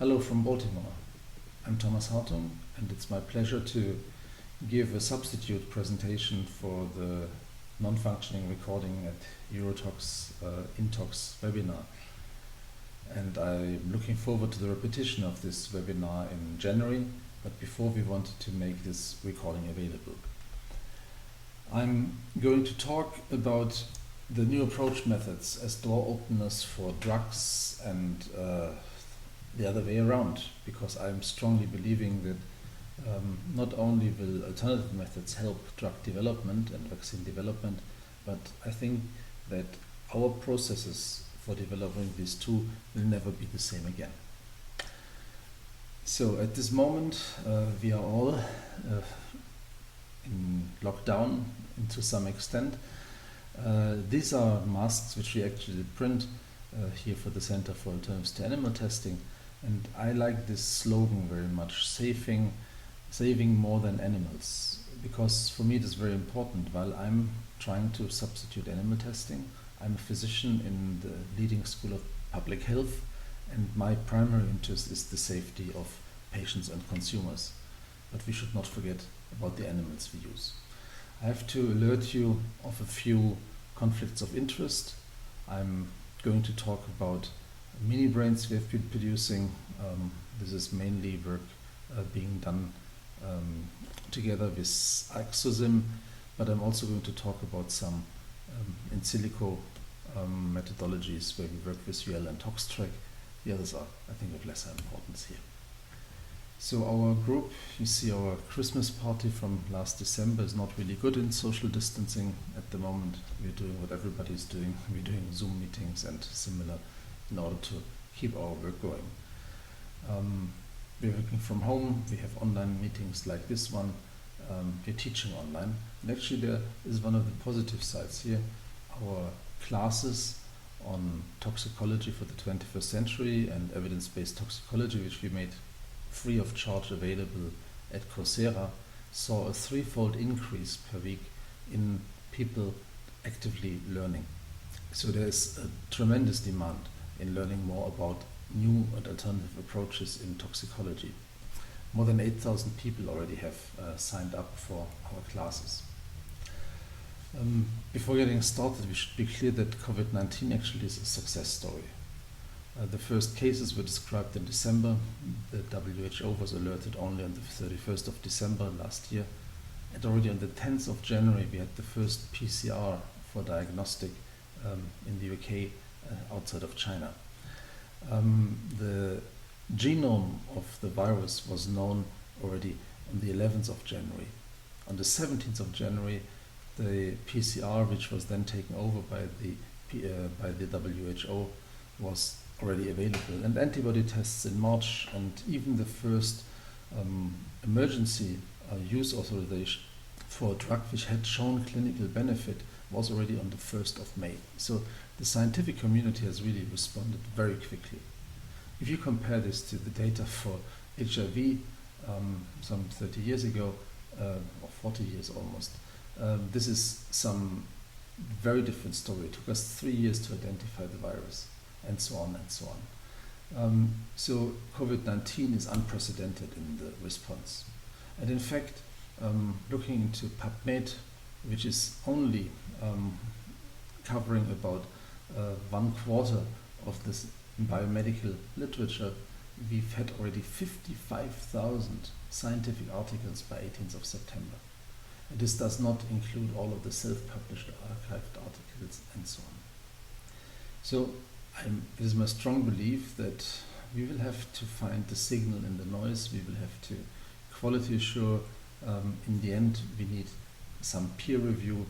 Hello from Baltimore. I'm Thomas Hartung, and it's my pleasure to give a substitute presentation for the non-functioning recording at EUROTOX InTox webinar. And I'm looking forward to the repetition of this webinar in January, but before we wanted to make this recording available. I'm going to talk about the new approach methods as door openers for drugs and the other way around, because I'm strongly believing that not only will alternative methods help drug development and vaccine development, but I think that our processes for developing these two will never be the same again. So at this moment we are all in lockdown to some extent. These are masks which we actually print here for the Center for Alternatives to Animal Testing, and I like this slogan very much, saving more than animals, because for me it is very important. While I'm trying to substitute animal testing, I'm a physician in the leading school of public health, and my primary interest is the safety of patients and consumers. But we should not forget about the animals we use. I have to alert you of a few conflicts of interest. I'm going to talk about Minibrains we have been producing. This is mainly work being done together with Axosim, but I'm also going to talk about some in silico methodologies where we work with UL and ToxTrack. The others are, I think, of lesser importance here. So our group, you see our Christmas party from last December, is not really good in social distancing at the moment. We're doing what everybody's doing. We're doing Zoom meetings and similar in order to keep our work going. We're working from home. We have online meetings like this one. We're teaching online. And actually there is one of the positive sides here. Our classes on toxicology for the 21st century and evidence-based toxicology, which we made free of charge available at Coursera, saw a threefold increase per week in people actively learning. So there is a tremendous demand in learning more about new and alternative approaches in toxicology. More than 8,000 people already have signed up for our classes. Before getting started, we should be clear that COVID-19 actually is a success story. The first cases were described in December. The WHO was alerted only on the 31st of December last year. And already on the 10th of January we had the first PCR for diagnostic in the UK outside of China. The genome of the virus was known already on the 11th of January. On the 17th of January, the PCR, which was then taken over by the WHO, was already available, and antibody tests in March, and even the first emergency use authorization for a drug which had shown clinical benefit was already on the 1st of May. So the scientific community has really responded very quickly. If you compare this to the data for HIV some 30 years ago, or 40 years almost, this is some very different story. It took us 3 years to identify the virus, and so on and so on. So COVID-19 is unprecedented in the response. And in fact, looking into PubMed, which is only covering about 1/4 of this biomedical literature, we've had already 55,000 scientific articles by 18th of September. And this does not include all of the self-published archived articles and so on. So it is my strong belief that we will have to find the signal in the noise. We will have to quality assure. In the end, we need some peer review.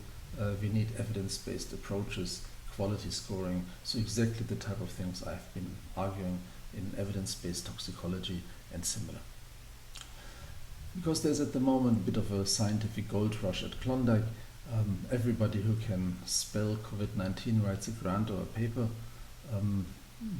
We need evidence-based approaches, quality scoring. So exactly the type of things I've been arguing in evidence-based toxicology and similar. Because there's at the moment a bit of a scientific gold rush at Klondike. Everybody who can spell COVID-19 writes a grant or a paper.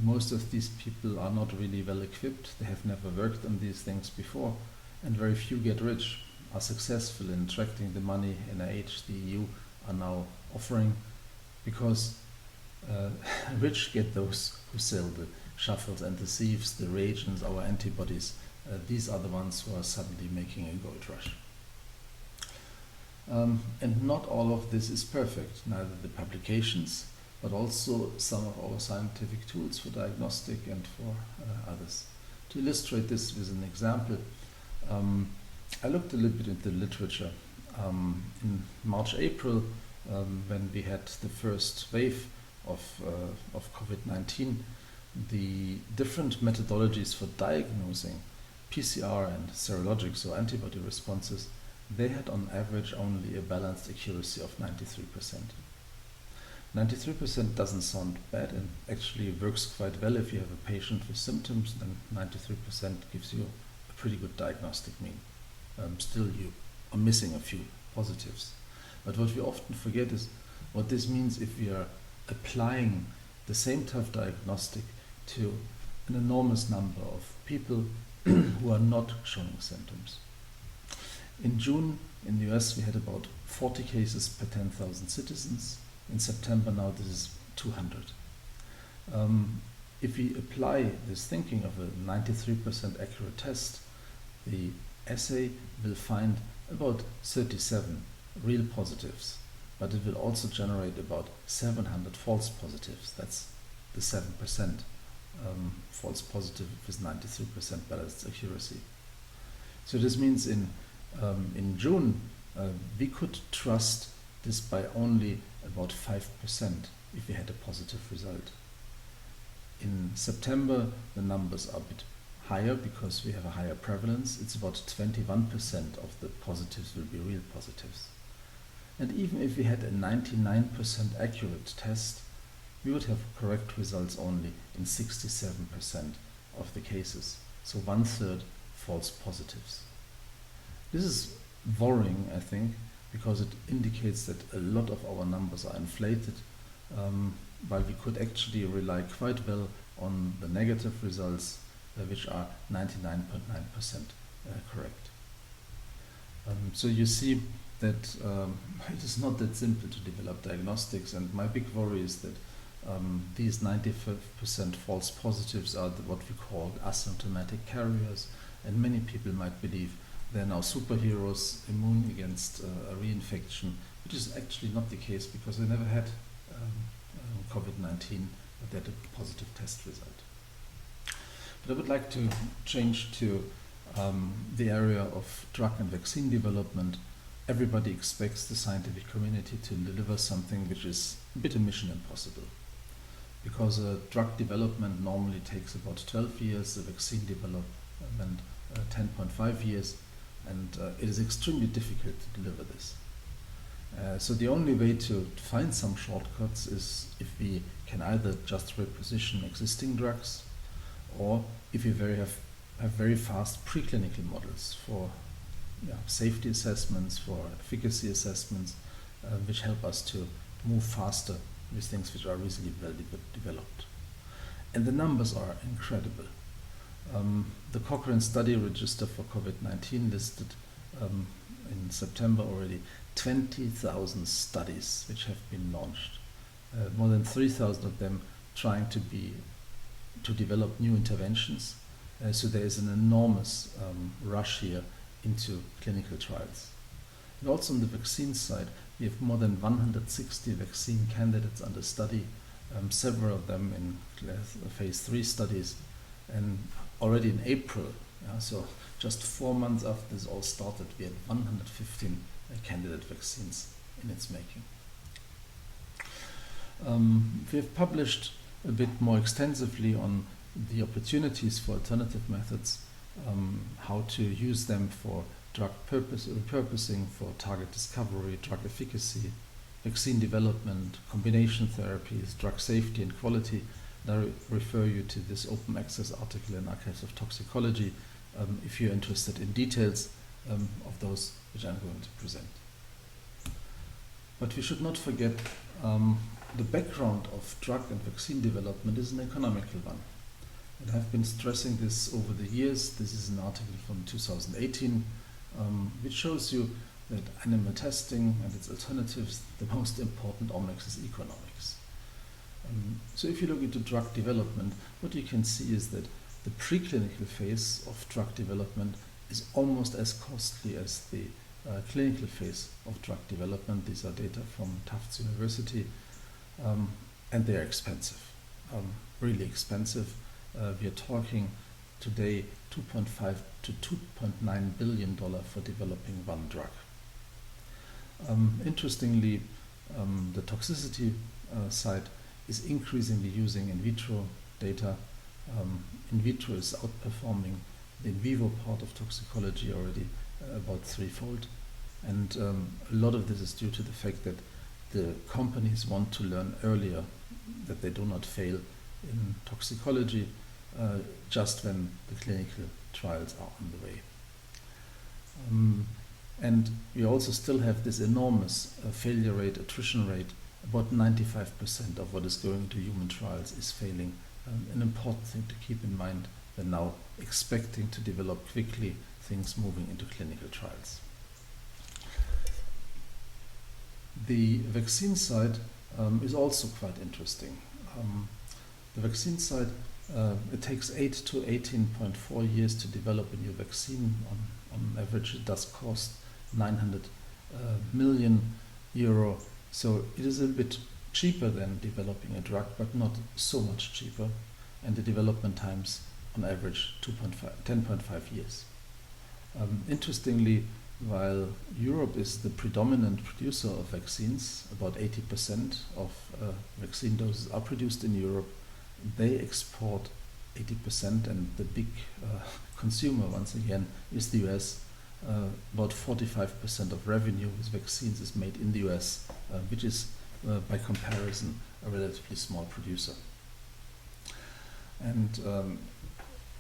Most of these people are not really well equipped. They have never worked on these things before, and very few get rich, are successful in attracting the money NIH, the EU are now offering, because rich get those who sell the shuffles and the sieves, the reagents, our antibodies, these are the ones who are suddenly making a gold rush. And not all of this is perfect, neither the publications, but also some of our scientific tools for diagnostic and for others. To illustrate this with an example, I looked a little bit into the literature. In March, April, when we had the first wave of COVID-19, the different methodologies for diagnosing PCR and serologic, so antibody responses, they had on average only a balanced accuracy of 93%. 93% doesn't sound bad and actually works quite well. If you have a patient with symptoms, then 93% gives you a pretty good diagnostic mean. Still, you are missing a few positives. But what we often forget is what this means if we are applying the same type of diagnostic to an enormous number of people who are not showing symptoms. In June, in the US, we had about 40 cases per 10,000 citizens. In September now, this is 200. If we apply this thinking of a 93% accurate test, the assay will find about 37 real positives, but it will also generate about 700 false positives. That's the 7% false positive with 93% balanced accuracy. So this means in June, we could trust this by only about 5% if we had a positive result. In September, the numbers are a bit higher because we have a higher prevalence. It's about 21% of the positives will be real positives. And even if we had a 99% accurate test, we would have correct results only in 67% of the cases. So 1/3 false positives. This is worrying, I think, because it indicates that a lot of our numbers are inflated, while we could actually rely quite well on the negative results, which are 99.9% correct. So you see that it is not that simple to develop diagnostics, and my big worry is that these 95% false positives are what we call asymptomatic carriers, and many people might believe they're now superheroes immune against a reinfection, which is actually not the case because they never had COVID-19, but they had a positive test result. But I would like to change to the area of drug and vaccine development. Everybody expects the scientific community to deliver something which is a bit a mission impossible. Because drug development normally takes about 12 years, the vaccine development 10.5 years, and it is extremely difficult to deliver this. So the only way to find some shortcuts is if we can either just reposition existing drugs, or if we have very fast preclinical models for safety assessments, for efficacy assessments, which help us to move faster with things which are reasonably well developed. And the numbers are incredible. The Cochrane study register for COVID-19 listed in September already 20,000 studies which have been launched. More than 3,000 of them trying to develop new interventions. So there is an enormous rush here into clinical trials. And also on the vaccine side, we have more than 160 vaccine candidates under study, several of them in phase 3 studies, and already in April, so just 4 months after this all started, we had 115 candidate vaccines in its making. We have published a bit more extensively on the opportunities for alternative methods, how to use them for drug repurposing, for target discovery, drug efficacy, vaccine development, combination therapies, drug safety and quality. And I refer you to this open access article in Archives of Toxicology if you're interested in details of those which I'm going to present. But we should not forget the background of drug and vaccine development is an economical one. And I've been stressing this over the years. This is an article from 2018, which shows you that animal testing and its alternatives, the most important omics is economics. So if you look into drug development, what you can see is that the preclinical phase of drug development is almost as costly as the clinical phase of drug development. These are data from Tufts University, and they are expensive, really expensive. We are talking today $2.5 to $2.9 billion for developing one drug. Interestingly, the toxicity side is increasingly using in vitro data. In vitro is outperforming the in vivo part of toxicology already about threefold. And a lot of this is due to the fact that the companies want to learn earlier, that they do not fail in toxicology just when the clinical trials are on the way. And we also still have this enormous failure rate, attrition rate. About 95% of what is going to human trials is failing. An important thing to keep in mind when now expecting to develop quickly things moving into clinical trials. The vaccine side is also quite interesting. The vaccine side, it takes 8 to 18.4 years to develop a new vaccine. On average, it does cost 900 million euro. So it is a bit cheaper than developing a drug, but not so much cheaper. And the development times, on average, 10.5 years. Interestingly, while Europe is the predominant producer of vaccines, about 80% of vaccine doses are produced in Europe, they export 80%, and the big consumer, once again, is the US. About 45% of revenue with vaccines is made in the US, which is, by comparison, a relatively small producer. And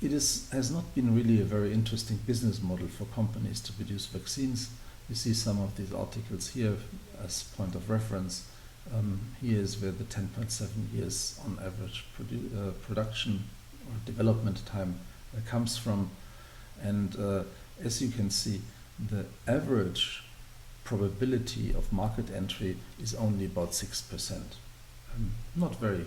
it has not been really a very interesting business model for companies to produce vaccines. You see some of these articles here as point of reference. Here is where the 10.7 years on average production or development time comes from. And as you can see, the average probability of market entry is only about 6%. Not very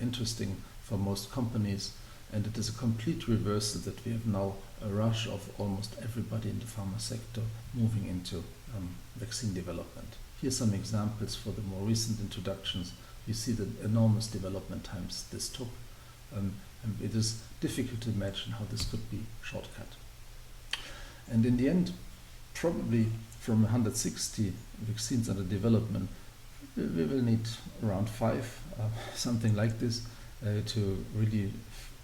interesting for most companies, and it is a complete reversal that we have now a rush of almost everybody in the pharma sector moving into vaccine development. Here's some examples for the more recent introductions. You see the enormous development times this took, and it is difficult to imagine how this could be shortcut. And in the end, probably from 160 vaccines under development, we will need around 5, something like this, to really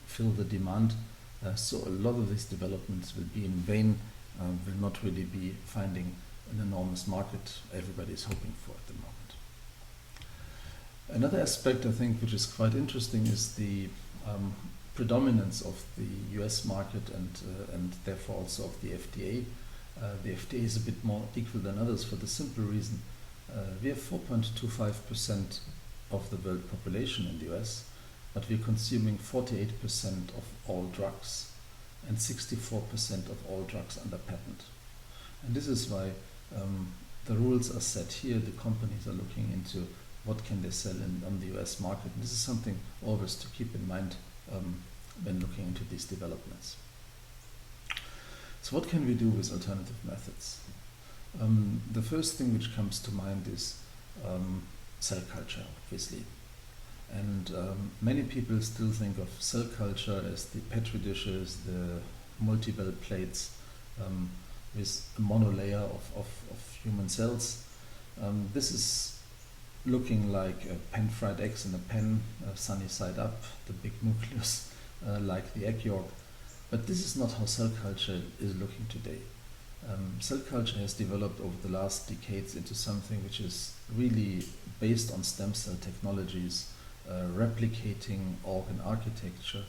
fill the demand. So a lot of these developments will be in vain, will not really be finding an enormous market everybody is hoping for at the moment. Another aspect, I think, which is quite interesting is the predominance of the US market and therefore also of the FDA. The FDA is a bit more equal than others for the simple reason we have 4.25% of the world population in the US, but we're consuming 48% of all drugs and 64% of all drugs under patent. And this is why the rules are set here. The companies are looking into what can they sell on the US market. And this is something always to keep in mind when looking into these developments. So what can we do with alternative methods? The first thing which comes to mind is cell culture, obviously. And many people still think of cell culture as the petri dishes, the multi-well plates with a monolayer of human cells. This is looking like a pan-fried eggs in a pan, sunny side up, the big nucleus, like the egg yolk. But this is not how cell culture is looking today. Cell culture has developed over the last decades into something which is really based on stem cell technologies, replicating organ architecture,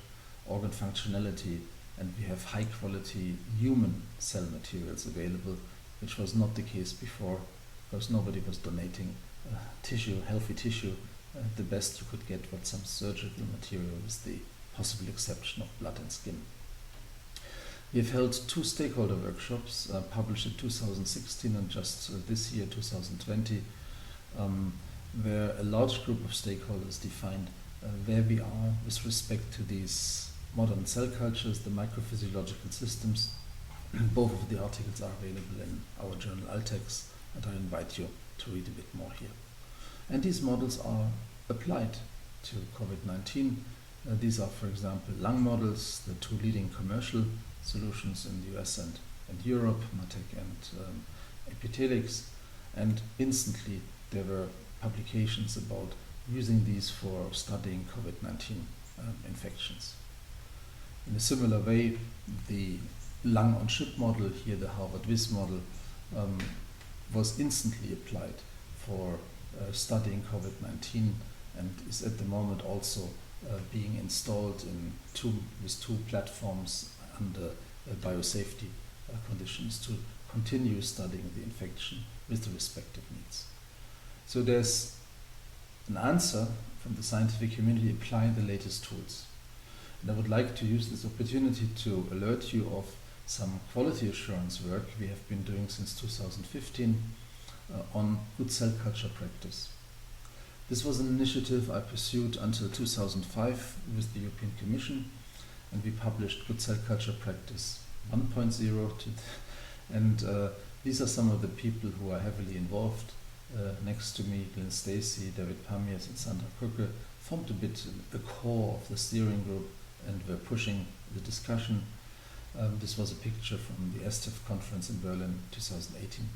organ functionality, and we have high quality human cell materials available, which was not the case before, because nobody was donating tissue, healthy tissue. The best you could get was some surgical material, with the possible exception of blood and skin. We have held 2 stakeholder workshops, published in 2016 and just this year, 2020. where a large group of stakeholders defined where we are with respect to these modern cell cultures, the microphysiological systems. Both of the articles are available in our journal Altex, and I invite you to read a bit more here. And these models are applied to COVID-19. These are, for example, lung models, the two leading commercial solutions in the US and Europe, Matec and Epitelix, and instantly there were publications about using these for studying COVID-19 infections. In a similar way, the lung-on-chip model, here the Harvard-WIS model, was instantly applied for studying COVID-19 and is at the moment also being installed with two platforms under biosafety conditions to continue studying the infection with the respective needs. So there's an answer from the scientific community applying the latest tools. And I would like to use this opportunity to alert you of some quality assurance work we have been doing since 2015 on good cell culture practice. This was an initiative I pursued until 2005 with the European Commission, and we published Good Cell Culture Practice 1.0, and these are some of the people who are heavily involved. Next to me, Glenn Stacy, David Pamiers and Sandra Kucke formed a bit the core of the steering group and were pushing the discussion. This was a picture from the STIF conference in Berlin 2018.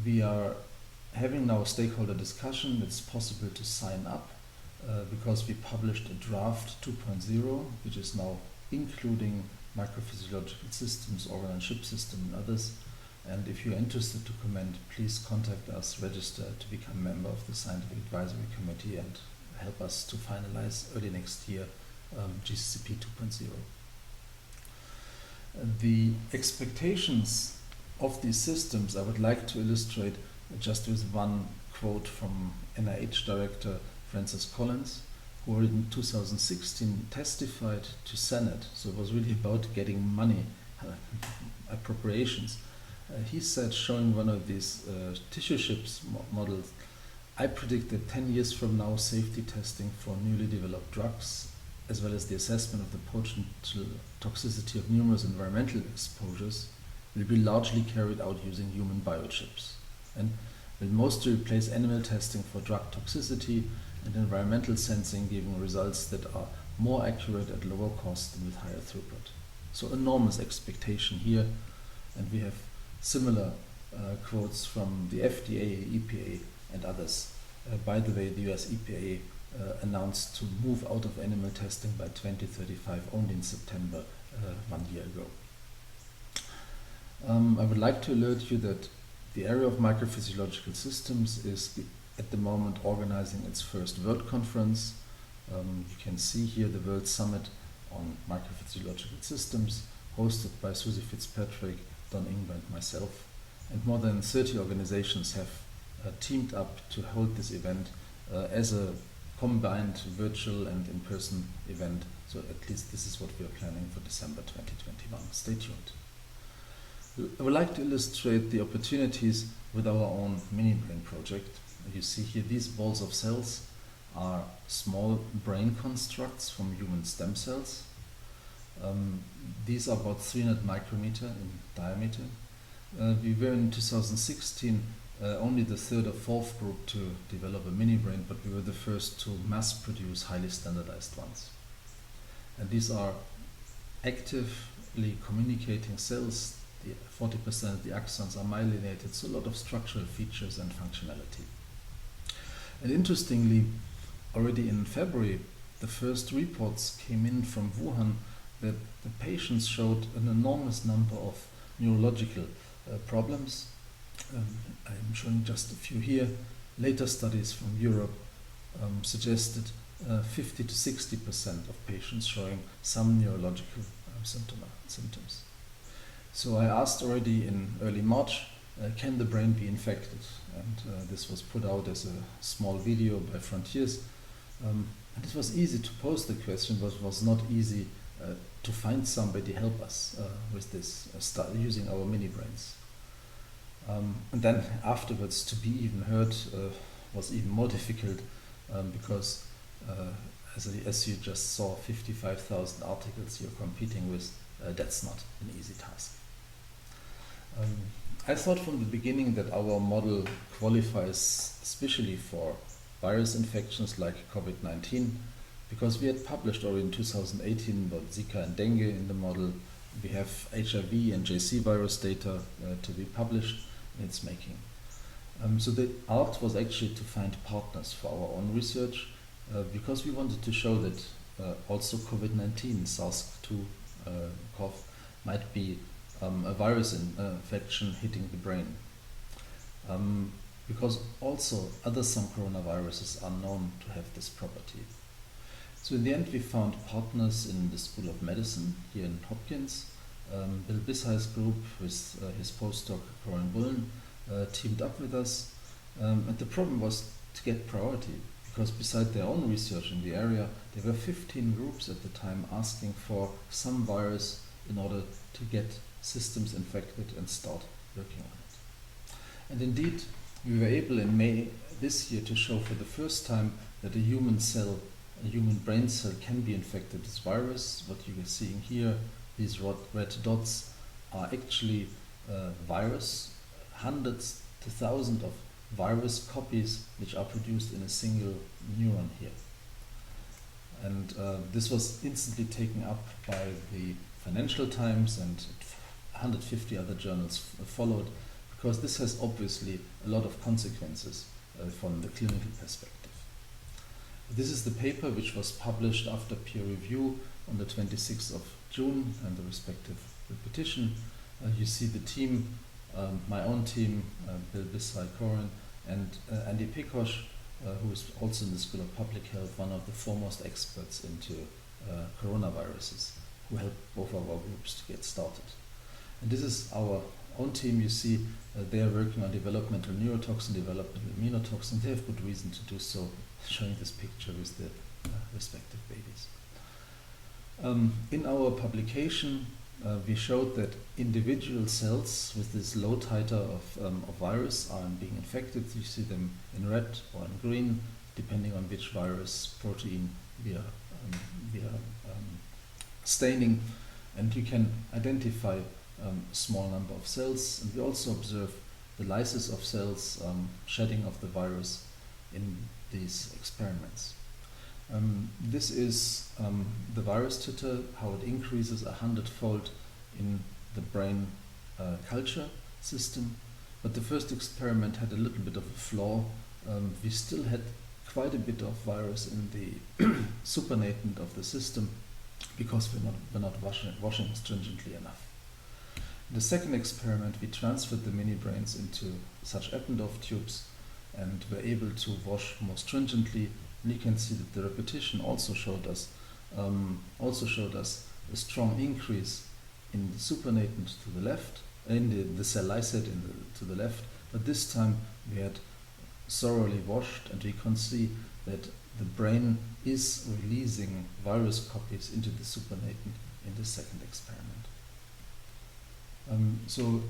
We are having now a stakeholder discussion. It's possible to sign up because we published a draft 2.0, which is now including microphysiological systems, organ and chip system and others. And if you're interested to comment, please contact us, register to become a member of the Scientific Advisory Committee and help us to finalize early next year GCCP 2.0. The expectations of these systems I would like to illustrate just with one quote from NIH Director Francis Collins, who in 2016 testified to Senate. So it was really about getting money, appropriations. He said, showing one of these tissue chips models, I predict that 10 years from now, safety testing for newly developed drugs, as well as the assessment of the potential toxicity of numerous environmental exposures, will be largely carried out using human biochips, and will mostly replace animal testing for drug toxicity and environmental sensing, giving results that are more accurate at lower cost and with higher throughput. So enormous expectation here, and we have similar quotes from the FDA, EPA and others. By the way, the US EPA announced to move out of animal testing by 2035 only in September 1 year ago. I would like to alert you that the area of microphysiological systems is at the moment organizing its first World Conference. You can see here the World Summit on Microphysiological Systems, hosted by Susie Fitzpatrick, Don Ingber and myself. And more than 30 organizations have teamed up to hold this event as a combined virtual and in-person event. So at least this is what we are planning for December 2021. Stay tuned. I would like to illustrate the opportunities with our own Minibrain project. You see here these balls of cells are small brain constructs from human stem cells. These are about 300 micrometer in diameter. We were in 2016 only the third or fourth group to develop a Minibrain, but we were the first to mass produce highly standardized ones. And these are actively communicating cells. 40% of the axons are myelinated, so a lot of structural features and functionality. And interestingly, already in February, the first reports came in from Wuhan that the patients showed an enormous number of neurological problems. I'm showing just a few here. Later studies from Europe suggested 50 to 60% of patients showing some neurological symptoms. So I asked already in early March, can the brain be infected? And this was put out as a small video by Frontiers. And it was easy to pose the question, but it was not easy to find somebody help us with this using our mini brains. And then afterwards, to be even heard was even more difficult because, as you just saw, 55,000 articles you're competing with, that's not an easy task. I thought from the beginning that our model qualifies especially for virus infections like COVID-19, because we had published already in 2018 about Zika and dengue in the model. We have HIV and JC virus data to be published in its making. So the art was actually to find partners for our own research because we wanted to show that also COVID-19, SARS-2 CoV, might be a virus infection hitting the brain. Because also some coronaviruses are known to have this property. So in the end we found partners in the School of Medicine here in Hopkins. Bill Bissey's group with his postdoc Corinne Bullen teamed up with us, and the problem was to get priority, because beside their own research in the area, there were 15 groups at the time asking for some virus in order to get systems infected and start working on it. And indeed, we were able in May this year to show for the first time that a human brain cell can be infected with this virus. What you are seeing here, these red dots, are actually virus, hundreds to thousands of virus copies which are produced in a single neuron here. And this was instantly taken up by the Financial Times, and 150 other journals followed, because this has obviously a lot of consequences from the clinical perspective. This is the paper which was published after peer review on the 26th of June and the respective repetition. You see the team, my own team, Bill Bissey, Corinne, and Andy Pekosh, who is also in the School of Public Health, one of the foremost experts into coronaviruses, who helped both of our groups to get started. And this is our own team. You see they are working on developmental neurotoxin, developmental immunotoxin. They have good reason to do so, showing this picture with the respective babies. In our publication, we showed that individual cells with this low titer of virus are being infected. You see them in red or in green, depending on which virus protein we are staining. And you can identify a small number of cells. And we also observe the lysis of cells, shedding of the virus in these experiments. This is the virus titer, how it increases 100-fold in the brain culture system. But the first experiment had a little bit of a flaw. We still had quite a bit of virus in the supernatant of the system, because we're not washing stringently enough. In the second experiment, we transferred the mini-brains into such Eppendorf tubes and were able to wash more stringently. And you can see that the repetition also showed us a strong increase in the supernatant to the left, in the cell lysate to the left. But this time we had thoroughly washed, and we can see that the brain is releasing virus copies into the supernatant in the second experiment. So,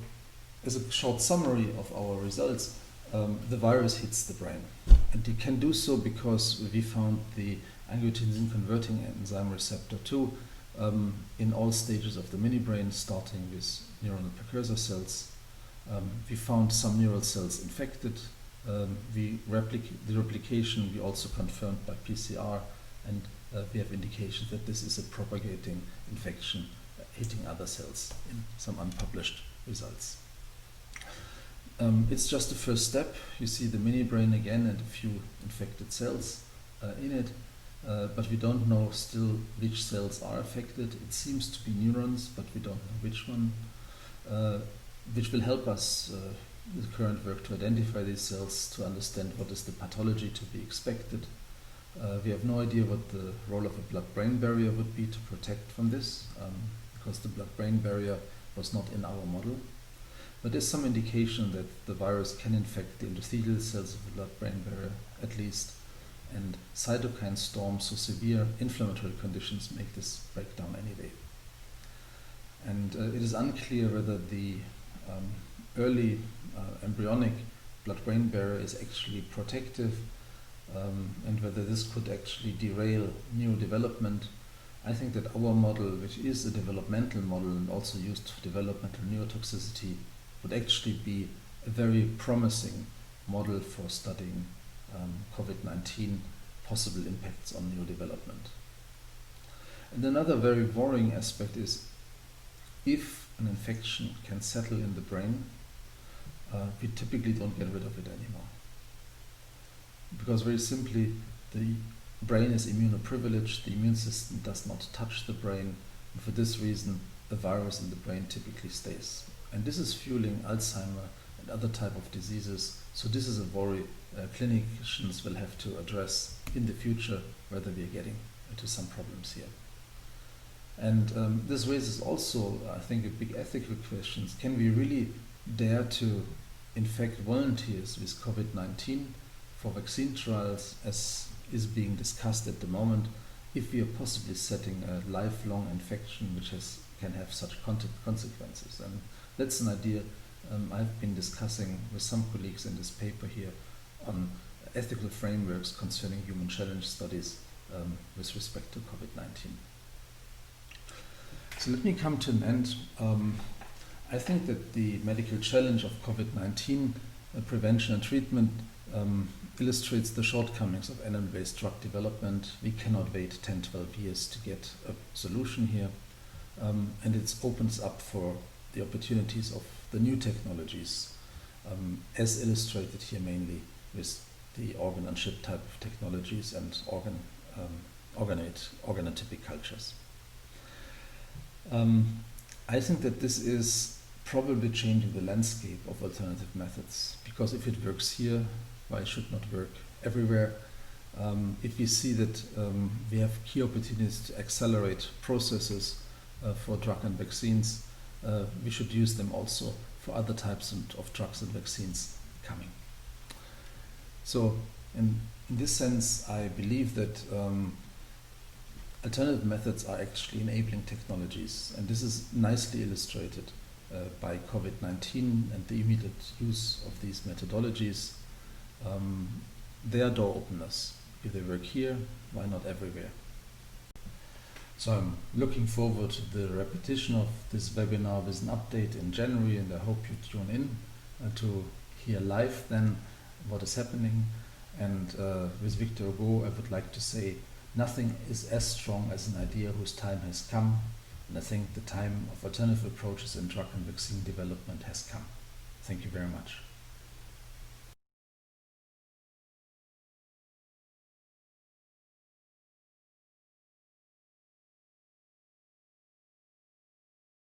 as a short summary of our results, the virus hits the brain, and it can do so because we found the angiotensin converting enzyme receptor 2 in all stages of the mini-brain, starting with neuronal precursor cells. We found some neural cells infected. The replication we also confirmed by PCR, and we have indications that this is a propagating infection hitting other cells in some unpublished results. It's just the first step. You see the mini-brain again and a few infected cells in it, but we don't know still which cells are affected. It seems to be neurons, but we don't know which one, which will help us with current work to identify these cells, to understand what is the pathology to be expected. We have no idea what the role of a blood-brain barrier would be to protect from this, because the blood-brain barrier was not in our model. But there's some indication that the virus can infect the endothelial cells of the blood-brain barrier, at least, and cytokine storms, so severe inflammatory conditions, make this breakdown anyway. And it is unclear whether the early embryonic blood-brain barrier is actually protective, and whether this could actually derail neurodevelopment. I think that our model, which is a developmental model and also used for developmental neurotoxicity, would actually be a very promising model for studying COVID-19 possible impacts on neurodevelopment. And another very worrying aspect is if an infection can settle in the brain, we typically don't get rid of it anymore. Because very simply, the brain is immunoprivileged, the immune system does not touch the brain, and for this reason, the virus in the brain typically stays. And this is fueling Alzheimer and other type of diseases, so this is a worry clinicians will have to address in the future, whether we are getting into some problems here. And this raises also, I think, a big ethical questions. Can we really dare to infect volunteers with COVID-19 for vaccine trials, as is being discussed at the moment, if we are possibly setting a lifelong infection which can have such consequences? And that's an idea I've been discussing with some colleagues in this paper here on ethical frameworks concerning human challenge studies with respect to COVID-19. So let me come to an end. I think that the medical challenge of COVID-19 prevention and treatment illustrates the shortcomings of animal-based drug development. We cannot wait 10, 12 years to get a solution here. And it opens up for the opportunities of the new technologies, as illustrated here mainly with the organ-on-chip type of technologies and organotypic cultures. I think that this is probably changing the landscape of alternative methods, because if it works here, why it should not work everywhere? If we see that we have key opportunities to accelerate processes for drug and vaccines, we should use them also for other types of drugs and vaccines coming. So in this sense, I believe that alternative methods are actually enabling technologies, and this is nicely illustrated by COVID-19 and the immediate use of these methodologies. They are door openers. If they work here, why not everywhere? So I'm looking forward to the repetition of this webinar with an update in January, and I hope you tune in to hear live then what is happening. And with Victor Hugo, I would like to say, nothing is as strong as an idea whose time has come, and I think the time of alternative approaches in drug and vaccine development has come. Thank you very much.